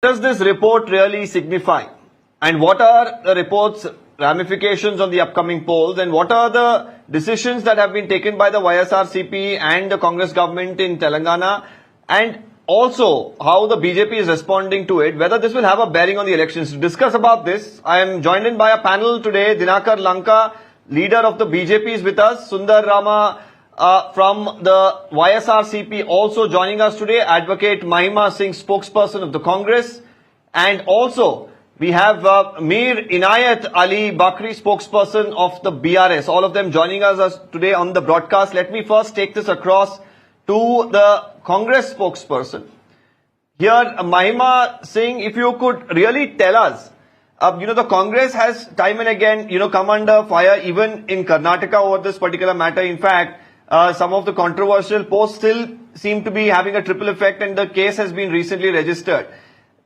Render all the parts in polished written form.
Does this report really signify? And what are the report's ramifications on the upcoming polls? And what are the decisions that have been taken by the YSRCP and the Congress government in Telangana? And also how the BJP is responding to it, whether this will have a bearing on the elections. To discuss about this, I am joined in by a panel today. Dinakar, Lanka, leader of the BJP, is with us. Sundar Rama from the YSRCP also joining us today. Advocate Mahima Singh, spokesperson of the Congress. And also we have Mir Inayat Ali Bakri, spokesperson of the BRS. All of them joining us today on the broadcast. Let me first take this across to the Congress spokesperson. Here, Mahima Singh, if you could really tell us, the Congress has time and again, come under fire even in Karnataka over this particular matter. In fact, some of the controversial posts still seem to be having a triple effect, and the case has been recently registered.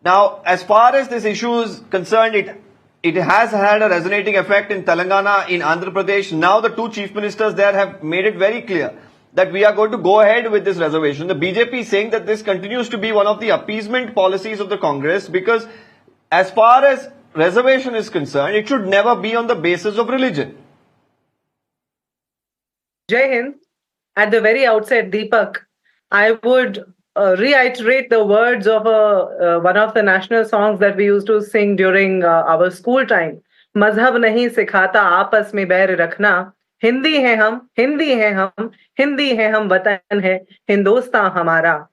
Now, as far as this issue is concerned, it has had a resonating effect in Telangana, in Andhra Pradesh. Now the two chief ministers there have made it very clear that we are going to go ahead with this reservation. The BJP is saying that this continues to be one of the appeasement policies of the Congress, because as far as reservation is concerned, it should never be on the basis of religion. Jai Hind. At the very outset, Deepak, I would reiterate the words of one of the national songs that we used to sing during our school time. Mazhab nahi sikhata aapas mein bair rakhna. Hindi hai hum, Hindi hai hum, Hindi hai hum, watan hai Hindustan hamara.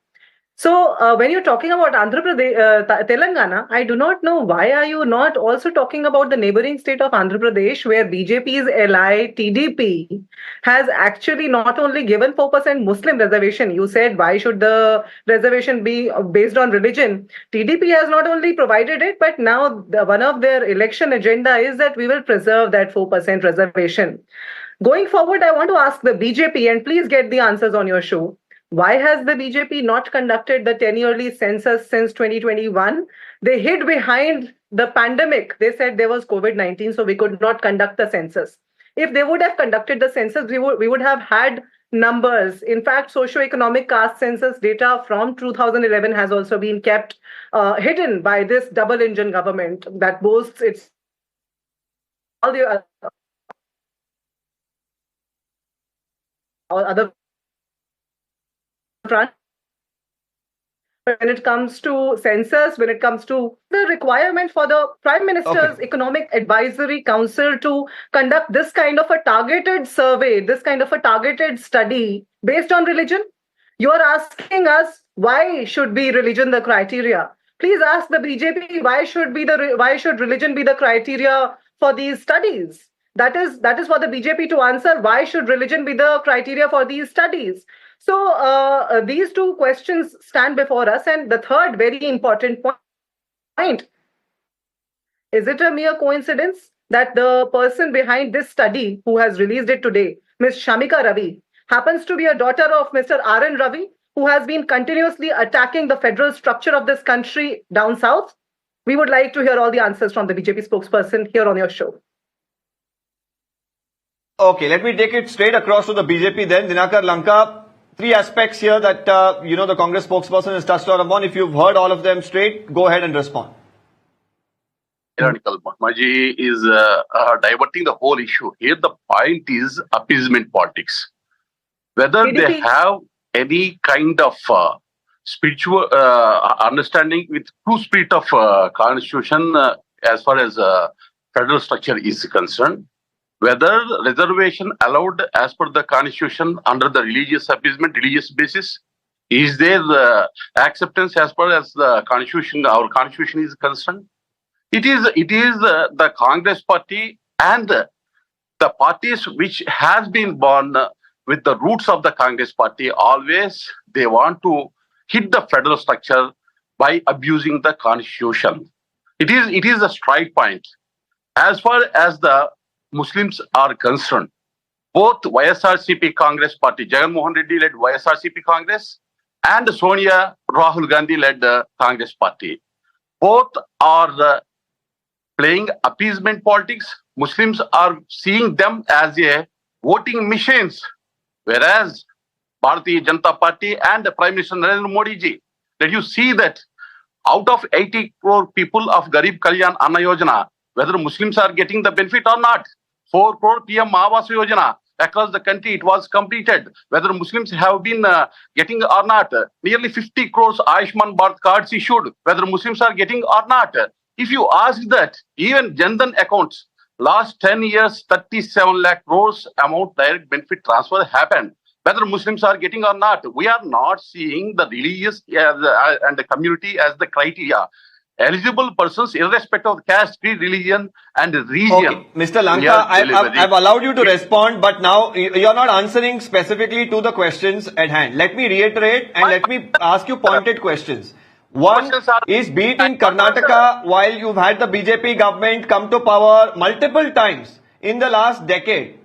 So when you're talking about Andhra Pradesh, Telangana, I do not know why are you not also talking about the neighboring state of Andhra Pradesh, where BJP's ally TDP has actually not only given 4% Muslim reservation. You said why should the reservation be based on religion? TDP has not only provided it, but now one of their election agenda is that we will preserve that 4% reservation. Going forward, I want to ask the BJP, and please get the answers on your show. Why has the BJP not conducted the tenure census since 2021? They hid behind the pandemic. They said there was COVID-19, so we could not conduct the census. If they would have conducted the census, we would have had numbers. In fact, socio-economic caste census data from 2011 has also been kept hidden by this double-engine government that boasts its all the other front. When it comes to census, when it comes to the requirement for the Prime Minister's Economic Advisory Council to conduct this kind of a targeted survey, this kind of a targeted study based on religion, you are asking us why should be religion the criteria? Please ask the BJP why should religion be the criteria for these studies? That is for the BJP to answer. Why should religion be the criteria for these studies? So these two questions stand before us. And the third very important point, is it a mere coincidence that the person behind this study who has released it today, Ms. Shamika Ravi, happens to be a daughter of Mr. R.N. Ravi, who has been continuously attacking the federal structure of this country down south? We would like to hear all the answers from the BJP spokesperson here on your show. Okay, let me take it straight across to the BJP then. Dinakar, Lanka, three aspects here that, the Congress spokesperson has touched on. If you've heard all of them straight, go ahead and respond. Maji is diverting the whole issue. Here the point is appeasement politics. Whether BJP. They have any kind of spiritual understanding with true spirit of constitution as far as federal structure is concerned, whether reservation allowed as per the constitution under the religious appeasement, religious basis, is there acceptance as far as the constitution, our constitution is concerned? It is the Congress party and the parties which has been born with the roots of the Congress party. Always they want to hit the federal structure by abusing the constitution. It is a strike point. As far as the Muslims are concerned, both YSRCP Congress party, Jagan Mohan Reddy led YSRCP Congress, and Sonia Rahul Gandhi led Congress party, both are playing appeasement politics. Muslims are seeing them as a voting machines, whereas Bharatiya Janata Party and Prime Minister Narendra Modi ji, that you see that Out of 80 crore people of Garib Kalyan Anna Yojana, whether Muslims are getting the benefit or not. 4 crore PM Awas Yojana across the country, it was completed. Whether Muslims have been getting or not. Nearly 50 crores Ayushman Bharat cards issued, whether Muslims are getting or not. If you ask that, even Jandan accounts, last 10 years, 37 lakh crores amount direct benefit transfer happened. Whether Muslims are getting or not, we are not seeing the religious and the community as the criteria. Eligible persons, irrespective of caste, creed, religion, and region. Okay, Mr. Lanka, I've allowed you to respond, but now you're not answering specifically to the questions at hand. Let me reiterate and let me ask you pointed questions. One is, be it in Karnataka, while you've had the BJP government come to power multiple times in the last decade,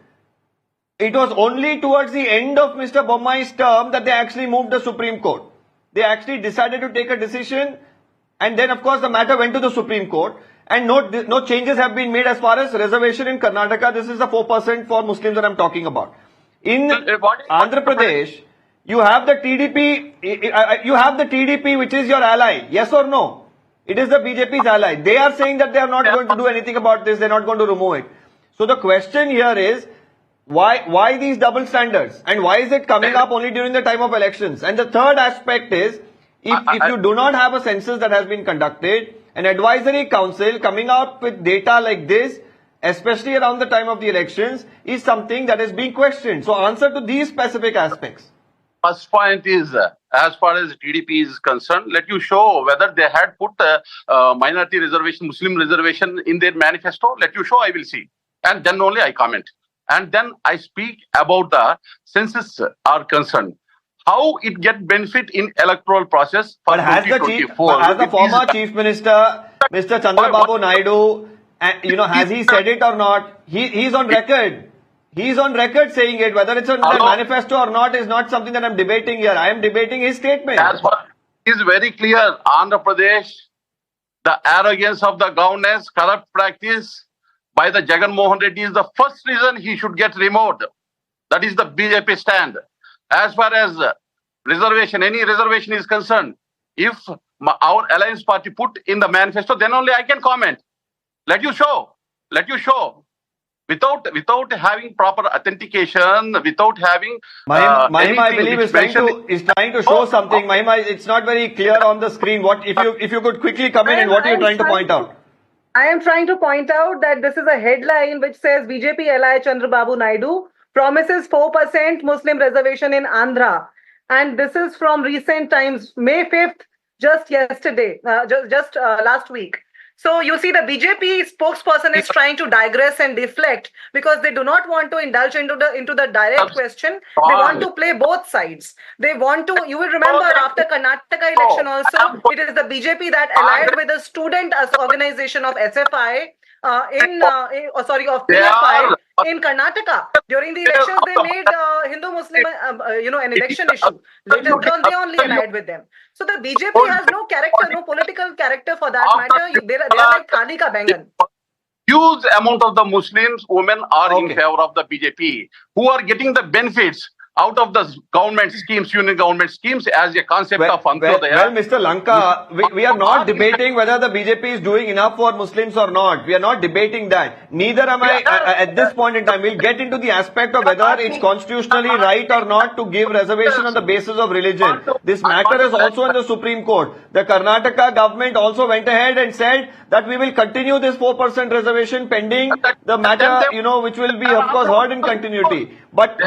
it was only towards the end of Mr. Bommai's term that they actually moved the Supreme Court. They actually decided to take a decision, and then of course the matter went to the Supreme Court, and no changes have been made as far as reservation in Karnataka. This is the 4% for Muslims that I'm talking about. In Andhra Pradesh, you have the TDP, which is your ally. Yes or no? It is the BJP's ally. They are saying that they are not going to do anything about this. They're not going to remove it. So the question here is, why these double standards? And why is it coming up only during the time of elections? And the third aspect is, if you do not have a census that has been conducted, an advisory council coming out with data like this, especially around the time of the elections, is something that is being questioned. So answer to these specific aspects. First point is, as far as TDP is concerned, let you show whether they had put minority reservation, Muslim reservation in their manifesto. Let you show, I will see. And then only I comment. And then I speak about the census are concerned. How it get benefit in electoral process for but has the former Chief Minister, Mr. Chandrababu Naidu, has he said it or not? He's on record. He's on record saying it. Whether it's on the manifesto or not is not something that I'm debating here. I am debating his statement. As far is very clear, Andhra Pradesh, the arrogance of the governance, corrupt practice by the Jagan Mohan Reddy is the first reason he should get removed. That is the BJP stand. As far as reservation, any reservation is concerned, if our alliance party put in the manifesto, then only I can comment. Let you show. Let you show. Without having proper authentication, without having Mahima, I believe is trying to show something. Mahima, it's not very clear on the screen. If you could quickly come in and what are you trying to point out? I am trying to point out that this is a headline which says BJP ally Chandrababu Naidu promises 4% Muslim reservation in Andhra. And this is from recent times, May 5th, just yesterday, just last week. So you see the BJP spokesperson is trying to digress and deflect because they do not want to indulge into the direct question. They want to play both sides. They want to, you will remember after Karnataka election also, it is the BJP that allied with the student organization of SFI of PFI in Karnataka. During the elections, they made Hindu-Muslim, an election issue. Later on, they only allied with them. So the BJP has no character, no political character for that matter. They are like Thali ka Bengan. Huge amount of the Muslims, women are in favor of the BJP, who are getting the benefits out of the government schemes, union government schemes as a concept of Antyodaya. Well, Mr. Lanka, we are not debating whether the BJP is doing enough for Muslims or not. We are not debating that. Neither am I at this point in time. We'll get into the aspect of whether it's constitutionally right or not to give reservation on the basis of religion. This matter is also in the Supreme Court. The Karnataka government also went ahead and said that we will continue this 4% reservation pending the matter, which will be, of course, heard in continuity. But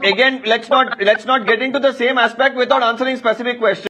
again, let's not get into the same aspect without answering specific questions.